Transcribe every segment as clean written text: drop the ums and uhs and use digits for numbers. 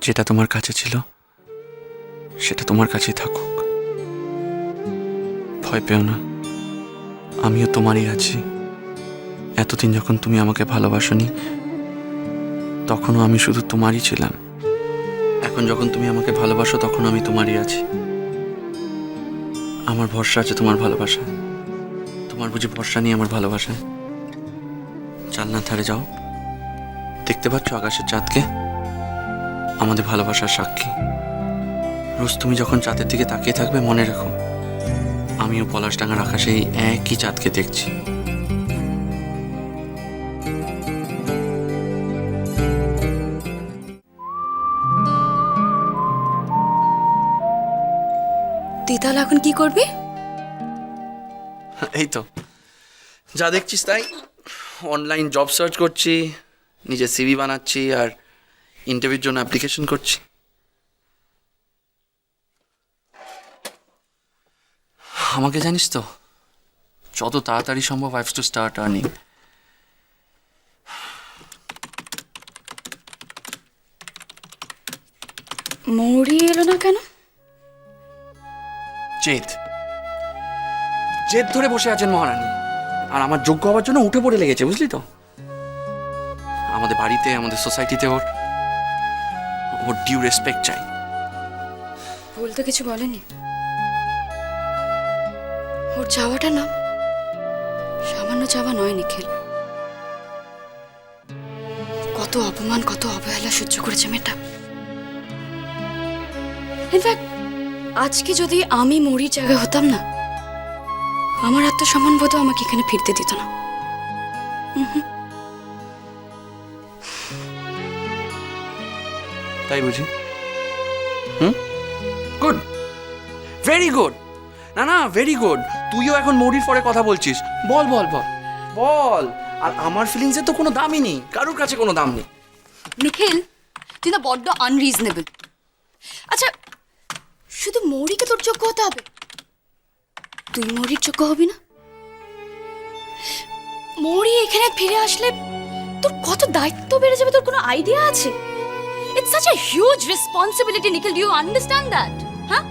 যেটা তোমার কাছে ছিল সেটা তোমার কাছেই থাকুক। ভয় পেও না, আমিও তোমারই আছি। এতদিন যখন তুমি আমাকে ভালোবাসোনি তখনও আমি শুধু তোমারই ছিলাম। এখন যখন তুমি আমাকে ভালোবাসো তখন আমি তোমারই আছি। আমার ভরসা আছে তোমার ভালোবাসায়। তোমার বুঝি ভরসা নেই আমার ভালোবাসায়? জানলার ধারে যাও, দেখতে পাচ্ছ আকাশের চাঁদকে? আমাদের ভালোবাসার সাক্ষী। রোজ তুমি যখন চাঁদের দিকে তাকিয়ে থাকবে মনে রেখো, আমিও পলাশডাঙ্গার আকাশে এই একই চাঁদকে দেখছি। তুই তাহলে এখন কি করবি? এই তো যা দেখছিস তাই। অনলাইন জব সার্চ করছি, নিজের সিভি বানাচ্ছি আর ইন্টারভিউর জন্য অ্যাপ্লিকেশন করছি। আমাকে জানিস তো, যত তাড়াতাড়ি সম্ভব I have to start earning. মৌরি এলো না কেন? জেদ জেদ ধরে বসে আছেন মহারানী, আর আমার যোগ্য হওয়ার জন্য উঠে পড়ে লেগেছে, বুঝলি তো? আমাদের বাড়িতে, আমাদের সোসাইটিতে ওর ওর ডিউ রেসপেক্ট চাই। ভুল তো কিছু বলেনি। ওর চাওয়াটা না সামান্য চাওয়া নয় নিখিল। কত অপমান, কত অবহেলা সহ্য করেছে মেয়েটা। ইনফ্যাক্ট আজকে যদি আমি মৌরির জায়গায় হতাম না, আমার আত্মসম্মান বোধও আমাকে এখানে ফিরতে দিত না। তাই বুঝি? Good, very good. না না, ভেরি গুড। তুইও এখন মৌরির পরে কথা বলছিস। বল বল বল বল। আর আমার ফিলিংসের তো কোনো দামই নেই, কারোর কাছে কোনো দাম নেই। নিখিল, তুই না বড্ড আনরিজনেবল। আচ্ছা, শুধু মৌরিকে তোর যোগ্য হতে হবে? তুই মৌরির যোগ্য হবি না? মৌরি এখানে ফিরে আসলে তোর কত দায়িত্ব বেড়ে যাবে, তোর কোনো আইডিয়া আছে? It's such a huge responsibility Nikhil, do you understand that? হ্যাঁ,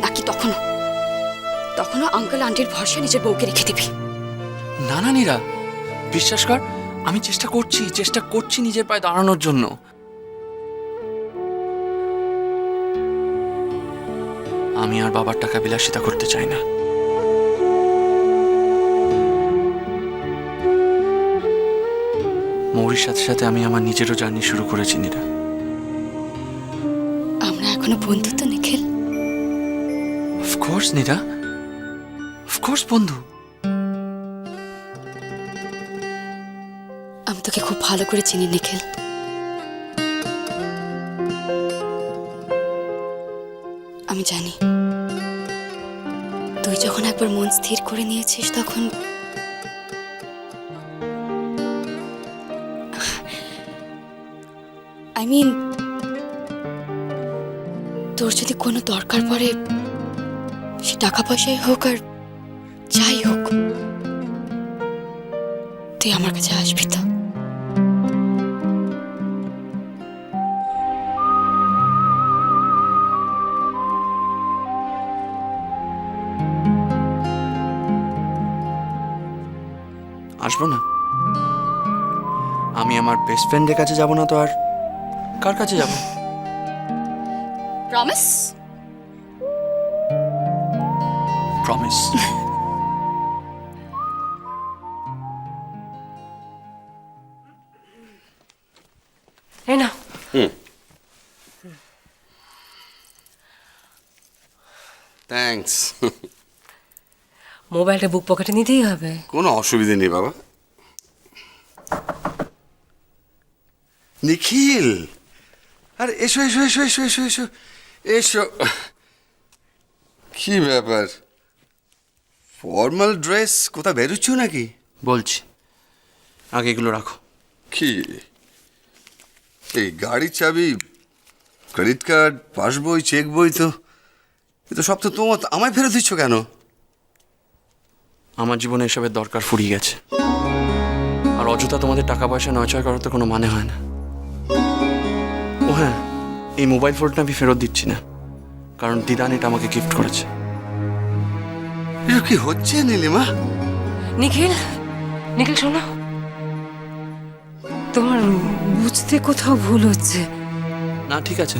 নাকি তখনও আঙ্কেল আন্টির ভরসা নিজের বউকে রেখে দিবি? না না নীরা, বিশ্বাস কর, আমি চেষ্টা করছি নিজের পায়ে দাঁড়ানোর জন্য। আমি আর বাবার টাকা বিলাসিতা করতে চাই না। মৌরির সাথে সাথে আমি আমার নিজেরও জার্নি শুরু করেছি নীরা। আমরা এখনো বন্ধুত্ব নিখিল। অফকোর্স নীরা, অফকোর্স বন্ধু। আমি তোকে খুব ভালো করে চিনি নিখিল। আমি জানি তুই যখন একবার মন স্থির করে নিয়েছিস তখন আই মিন তোর যদি কোনো দরকার পড়ে, সে টাকা পয়সাই হোক আর যাই হোক, তুই আমার কাছে আসবি তো? আসবো না? আমি আমার বেস্ট ফ্রেন্ডের কাছে যাব না তো আর কার কাছে যাব? প্রমিস? প্রমিস। এই না, থ্যাঙ্কস। মোবাইলটা বুক পকেটে নিতেই হবে। কোনো অসুবিধে নেই বাবা। নিখিল, আরে এসো এসো এসো এসো এসো এসো এসো। কি ব্যাপার, ফর্মাল ড্রেস কোথাও বেরোচ্ছ নাকি? বলছি, আগে এগুলো রাখো। কি এই গাড়ির চাবি, ক্রেডিট কার্ড, পাসবই, চেক বই, তো এ তো সব তো তোমার, আমায় ফেরত দিচ্ছ কেন? আমার জীবনে এসবের দরকার ফুরিয়ে গেছে, আর অযথা তোমাদের টাকা পয়সা নয়ছয় করার তো কোনো মানে হয় না। হ্যাঁ, এই মোবাইল ফোনটা আমি ফেরত দিচ্ছি না, কারণ দিদান এটা আমাকে গিফট করেছে। এটা কি হচ্ছে নীলিমা? নিখিল, নিখিল শোনো, তোমার বুঝতে কোথাও ভুল হচ্ছে। না ঠিক আছে,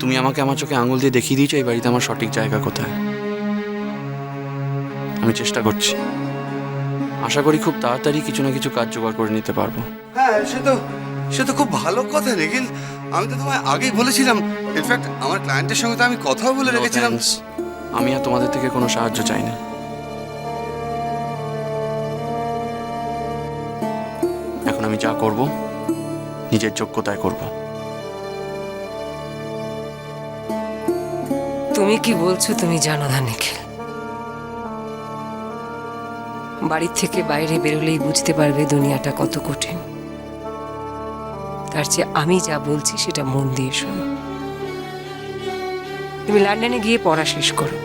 তুমি আমাকে আমার চোখে আঙুল দিয়ে দেখিয়ে দিয়েছো এই বাড়িতে আমার সঠিক জায়গা কোথায়। আমি চেষ্টা করছি, আশা করি খুব তাড়াতাড়ি কিছু না কিছু কাজ জোগাড় করে নিতে পারবো। হ্যাঁ, সে তো খুব ভালো কথা নিখিল। আমি তো তোমায় আগেই বলেছিলাম, ইনফ্যাক্ট আমার ক্লায়েন্টের সঙ্গে তো আমি কথাও বলে No রেখেছিলাম। thanks. আমি আর তোমাদের থেকে কোনো সাহায্য চাই না। এখন আমি যা করব নিজের যোগ্যতায় করব। তুমি কি বলছো তুমি জানো না নিখিল। বাড়ির থেকে বাইরে বেরোলেই বুঝতে পারবে দুনিয়াটা কত কঠিন। তার চেয়ে আমি যা বলছি সেটা মন দিয়ে শোনো। তুমি লন্ডনে গিয়ে পড়া শেষ করো,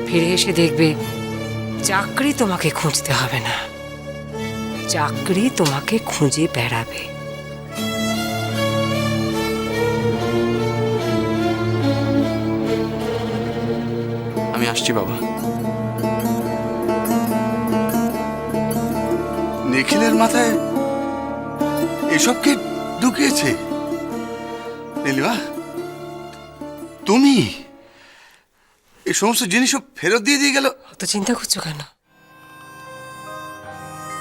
ফিরে এসে দেখবে চাকরি তোমাকে খুঁজতে হবে না, চাকরি তোমাকে খুঁজে বেড়াবে। আমি আসছি বাবা। নিখিলের মাথায় এসব কে ঢুকিয়েছে? নীলিমা, তুমি এই সমস্ত জিনিসও ফেরত দিয়ে গেল? অত চিন্তা করছো কেন?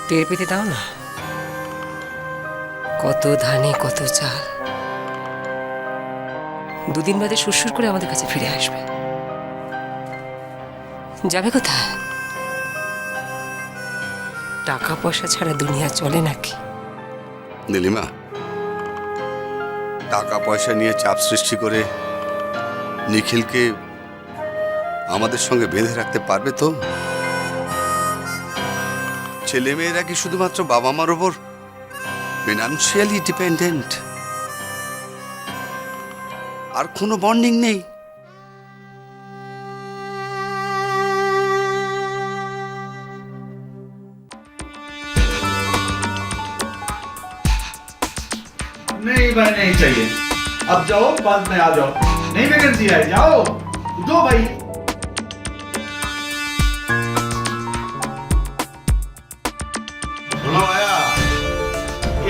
টের পেতে দাও না, কত ধানে কত চাল। দুদিন বাদে সুরসুর করে আমাদের কাছে ফিরে আসবে। যাবে কোথায়? টাকা পয়সা ছাড়া দুনিয়া চলে নাকি? নীলিমা, টাকা পয়সা নিয়ে চাপ সৃষ্টি করে নিখিলকে আমাদের সঙ্গে বেঁধে রাখতে পারবে তো? ছেলেমেয়েরা কি শুধুমাত্র বাবা মার ওপর ফিনান্সিয়ালি ডিপেন্ডেন্ট? আর কোনো বন্ডিং নেই? नहीं भाई नहीं चाहिए। अब जाओ, बाद में आ जाओ। नहीं वैकेंसी है, जाओ दो भाई। শোনো ভাইয়া,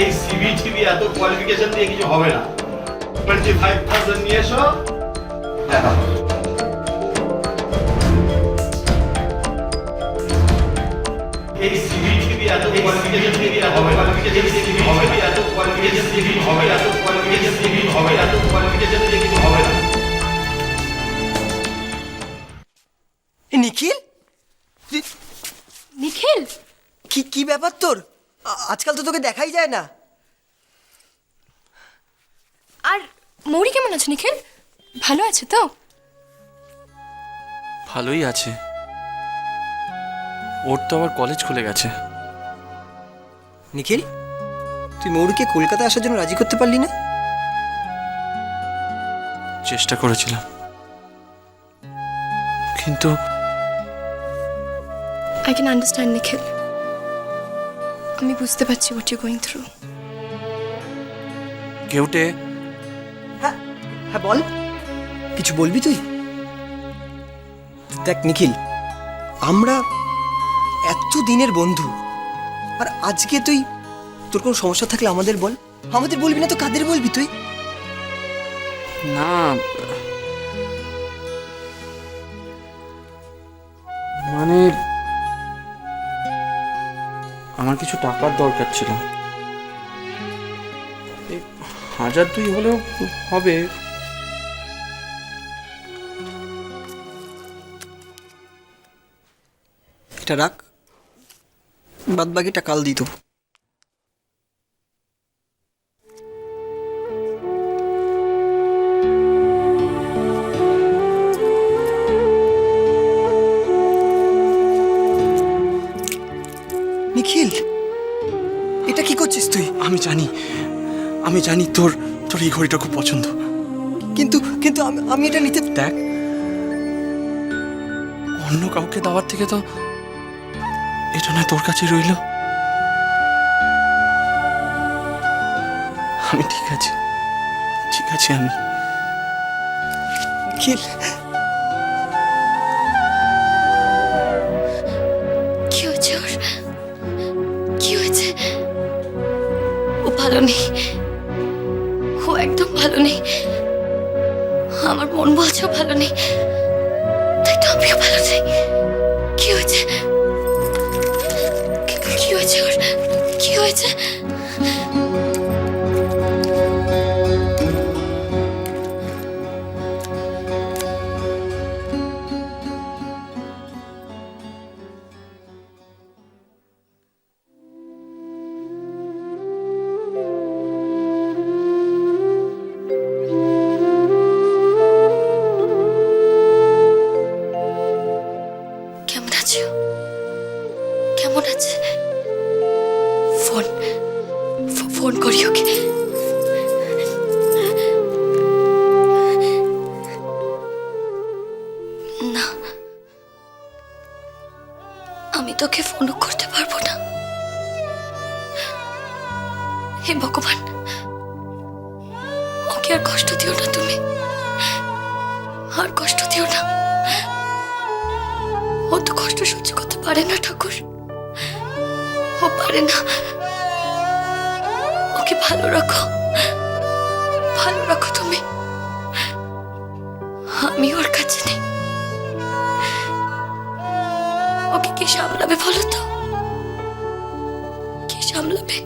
এই সিভি টিভি এত কোয়ালিফিকেশন দিয়ে কিছু হবে না। 25,000 নিয়ে এসো, দেখা হবে। এই সিভি টিভি এত কোয়ালিফিকেশন দিয়ে হবে না। এই সিভি হবে না, এত কোয়ালিফিকেশন দিয়ে কিছু হবে না, এত কোয়ালিফিকেশন দিয়ে কিছু হবে না, এত কোয়ালিফিকেশন দিয়ে কিছু হবে না। নিখিল, নিখিল, কি কি ব্যাপার তোর? আজকাল তো তোকে দেখাই যায় না। আর মৌরি কেমন আছে নিখিল? ভালো আছে তো? ভালোই আছে, ওর তো আবার কলেজ খুলে গেছে। নিখিল, তুই মৌরিকে কলকাতা আসার জন্য রাজি করতে পারলি না? চেষ্টা করেছিলাম, কিন্তু I can understand নিখিল। আমি বুঝতে পারছি what you're going through। কেউটে হ্যাঁ হ্যাঁ, বল, কিছু বলবি তুই? দেখ নিখিল, আমরা এত দিনের বন্ধু, আর আজকে তুই তোর কোনো সমস্যা থাকলে আমাদের বল। আমাদের বলবি না তো কাদের বলবি তুই? না, মানে আমার কিছু টাকার দরকার ছিল। 1,000-2 হলেও হবে। এটা রাখ, বাদ বাকিটা কাল দিই দেবো। নিখিল, এটা কি করছিস তুই? আমি জানি তোর এই ঘড়িটা খুব পছন্দ, কিন্তু কিন্তু আমি এটা নিতে... দেখ, অন্য কাউকে দেওয়ার থেকে তো এটা না তোর কাছে রইল। আমি ঠিক আছি, ঠিক আছি আমি। নিখিল, কি হয়েছে ওর? কি হয়েছে? ও ভালো নেই, ও একদম ভালো নেই। আমার মন বলছে ও ভালো নেই, তাই তো আমিও ভালো নেই। কি হয়েছে? কি হয়েছে ওর? কি হয়েছে? কেমন আছো? কেমন আছে? ফোন করি ওকে। না, আমি তোকে ফোনও করতে পারবো না। হে ভগবান, ওকে আর কষ্ট দিও না, তুমি আর কষ্ট দিও না। ও তো কষ্ট সহ্য করতে পারে না ঠাকুর, ও পারে না। ওকে ভালো রাখো, ভালো রাখো তুমি। আমি ওর কাছে নেই, ওকে কে সামলাবে বলো তো? কে সামলাবে?